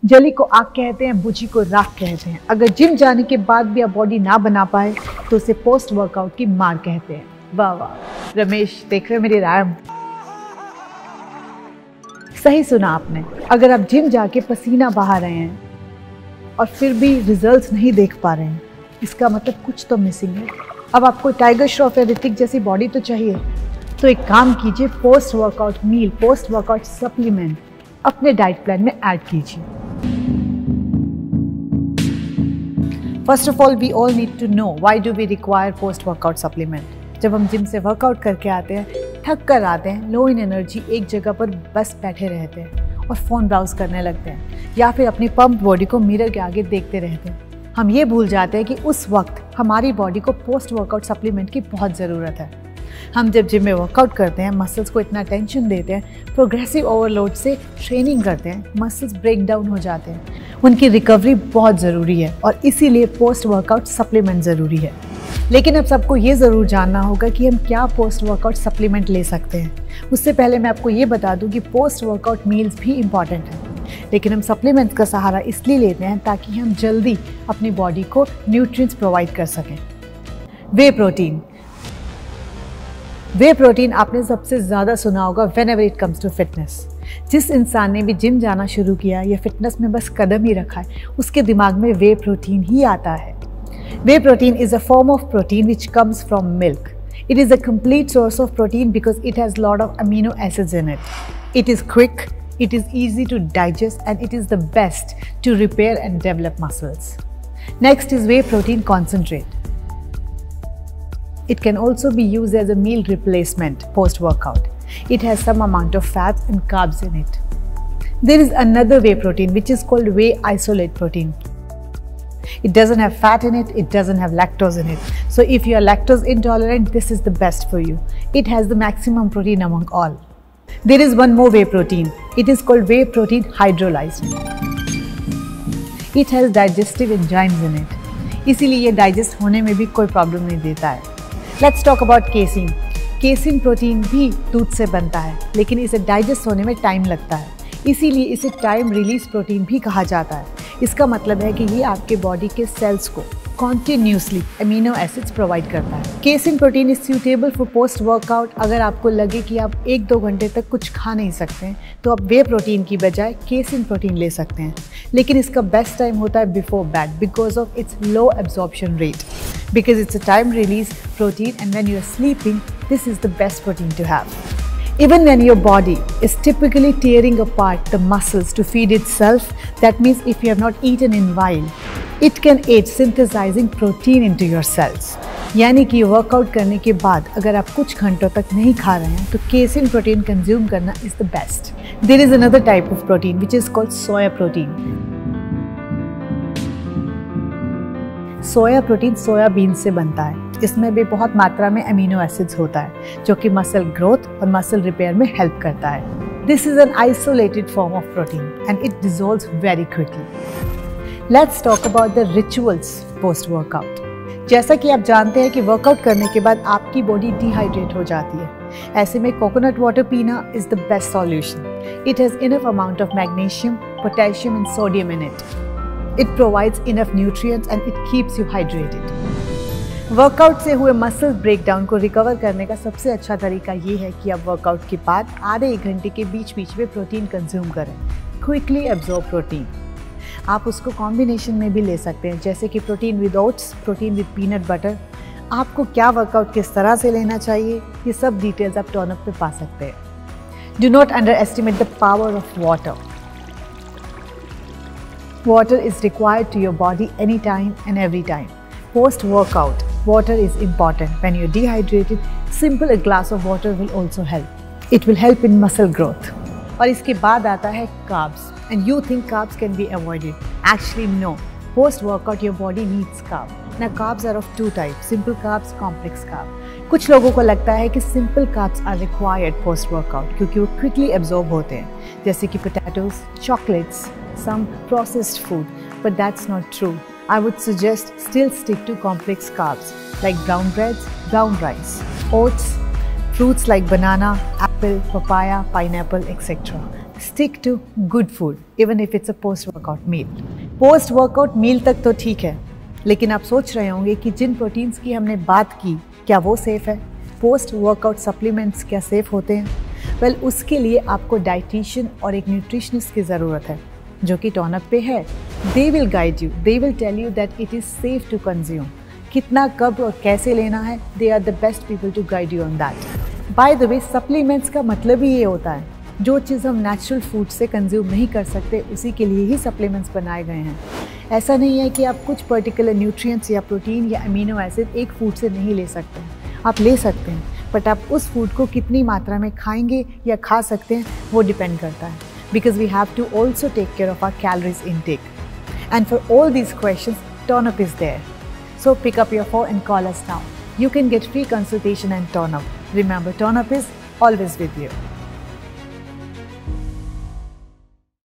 जली को आग कहते हैं, बुझी को राख कहते हैं। अगर जिम जाने के बाद भी आप बॉडी ना बना पाए तो उसे पोस्ट वर्कआउट की मार कहते हैं। वाह वाह रमेश, देख रहे हो मेरी रायम? सही सुना आपने। अगर आप जिम जाके पसीना बहा रहे हैं और फिर भी रिजल्ट्स नहीं देख पा रहे हैं, इसका मतलब कुछ तो मिसिंग है। अब आपको टाइगर श्रॉफ या ऋतिक जैसी बॉडी तो चाहिए, तो एक काम कीजिए, post workout meal, post workout supplement अपने डाइट प्लान में ऐड कीजिए। First of all, we all need to know why do we require post workout supplement. जब हम जिम से वर्कआउट करके आते हैं, थक कर आते हैं, लो इन एनर्जी, एक जगह पर बस बैठे रहते हैं और फ़ोन ब्राउज करने लगते हैं या फिर अपनी पंप बॉडी को मिरर के आगे देखते रहते हैं। हम ये भूल जाते हैं कि उस वक्त हमारी बॉडी को पोस्ट वर्कआउट सप्लीमेंट की बहुत ज़रूरत है। हम जब जिम में वर्कआउट करते हैं, मसल्स को इतना टेंशन देते हैं, प्रोग्रेसिव ओवरलोड से ट्रेनिंग करते हैं, मसल्स ब्रेक डाउन हो जाते हैं, उनकी रिकवरी बहुत ज़रूरी है और इसीलिए पोस्ट वर्कआउट सप्लीमेंट ज़रूरी है। लेकिन अब सबको ये ज़रूर जानना होगा कि हम क्या पोस्ट वर्कआउट सप्लीमेंट ले सकते हैं। उससे पहले मैं आपको ये बता दूं कि पोस्ट वर्कआउट मील्स भी इम्पॉर्टेंट हैं, लेकिन हम सप्लीमेंट्स का सहारा इसलिए लेते हैं ताकि हम जल्दी अपनी बॉडी को न्यूट्रिएंट्स प्रोवाइड कर सकें। वे प्रोटीन। वे प्रोटीन आपने सबसे ज़्यादा सुना होगा whenever it comes to fitness. जिस इंसान ने भी जिम जाना शुरू किया या फिटनेस में बस कदम ही रखा है, उसके दिमाग में वे प्रोटीन ही आता है। Whey protein is a form of protein which comes from milk. It is a complete source of protein because it has a lot of amino acids in it. It is quick, it is easy to digest, and it is the best to repair and develop muscles. Next is whey protein concentrate. It can also be used as a meal replacement post-workout. It has some amount of fats and carbs in it. There is another whey protein which is called whey isolate protein. It doesn't have fat in it, it doesn't have lactose in it. So if you are lactose intolerant, this is the best for you. It has the maximum protein among all. There is one more whey protein. It is called whey protein hydrolyzed. It has digestive enzymes in it. इसीलिए ये digest होने में भी कोई problem नहीं देता है। Let's talk about casein. Casein protein भी दूध से बनता है, लेकिन इसे डाइजेस्ट होने में टाइम लगता है, इसीलिए इसे टाइम रिलीज प्रोटीन भी कहा जाता है। इसका मतलब है कि ये आपके बॉडी के सेल्स को कॉन्टिन्यूसली अमीनो एसिड्स प्रोवाइड करता है। Casein protein is suitable for post workout. अगर आपको लगे कि आप 1-2 घंटे तक कुछ खा नहीं सकते हैं, तो आप वे प्रोटीन की बजाय केसिन प्रोटीन ले सकते हैं। लेकिन इसका बेस्ट टाइम होता है before bed because of its low absorption rate, because it's a time release protein and when you are sleeping, this is the best protein to have. Even when your body is typically tearing apart the muscles to feed itself, that means if you have not eaten in while, it can aid synthesizing protein into your cells. यानी कि workout करने के बाद अगर आप कुछ घंटों तक नहीं खा रहे हैं, तो केसिन प्रोटीन कंज्यूम करना is the best. There is another type of protein which is called soya protein. Soya protein soybean से बनता है। इसमें भी बहुत मात्रा में अमीनो एसिड्स होता है, जो कि मसल ग्रोथ और मसल रिपेयर में हेल्प करता है। This is an isolated form of protein and it dissolves very quickly. Let's talk about the rituals post workout. जैसा कि आप जानते हैं कि वर्कआउट करने के बाद आपकी बॉडी डिहाइड्रेट हो जाती है। ऐसे में कोकोनट वाटर पीना is the best solution. It has enough amount of magnesium, potassium and sodium in it. It provides enough nutrients and it keeps you hydrated. Workout से हुए मसल ब्रेकडाउन को recover करने का सबसे अच्छा तरीका ये है कि आप वर्कआउट के बाद आधे 1 घंटे के बीच बीच में प्रोटीन कंज्यूम करें। Quickly absorb protein. आप उसको कॉम्बिनेशन में भी ले सकते हैं, जैसे कि protein with oats, protein with peanut butter. आपको क्या वर्कआउट किस तरह से लेना चाहिए, ये सब डिटेल्स आप टर्नअप पे पा सकते हैं। Do not under estimate the power of water. Water is required to your body anytime and every time. Post-workout, water is important. When you're dehydrated, simple a glass of water will also help. It will help in muscle growth. और इसके बाद आता है carbs. And you think carbs can be avoided. Actually, no. Post-workout, your body needs carbs. Now, carbs are of 2 types, simple carbs, complex carbs. कुछ लोगों को लगता है कि simple carbs are required post-workout क्योंकि वो quickly absorb होते हैं, जैसे कि potatoes, chocolates, some processed food, but that's not true. I would suggest still stick to complex carbs like brown breads, brown rice, oats, fruits like banana, apple, papaya, pineapple, etc. Stick to good food even if it's a post workout meal. Post workout meal तक तो ठीक है, लेकिन आप सोच रहे होंगे कि जिन प्रोटीन्स की हमने बात की क्या वो सेफ़ है? पोस्ट वर्कआउट सप्लीमेंट्स क्या सेफ़ होते हैं? वेल, उसके लिए आपको डाइटिशियन और एक न्यूट्रिशनिस्ट की ज़रूरत है जो कि टॉनअप पे है। They will guide you, they will tell you that it is safe to consume, कितना, कब और कैसे लेना है। They are the best people to guide you on that. By the way, supplements का मतलब ही ये होता है जो चीज़ हम नेचुरल फूड से कंज्यूम नहीं कर सकते उसी के लिए ही सप्लीमेंट्स बनाए गए हैं। ऐसा नहीं है कि आप कुछ पर्टिकुलर न्यूट्रिएंट्स या प्रोटीन या अमीनो एसिड एक फूड से नहीं ले सकते। आप ले सकते हैं, बट आप उस फूड को कितनी मात्रा में खाएंगे या खा सकते हैं वो डिपेंड करता है, because we have to also take care of our calories intake. And for all these questions, tone up is there. So pick up your phone and call us now. You can get free consultation and TONUP. Remember, TONUP is always with you.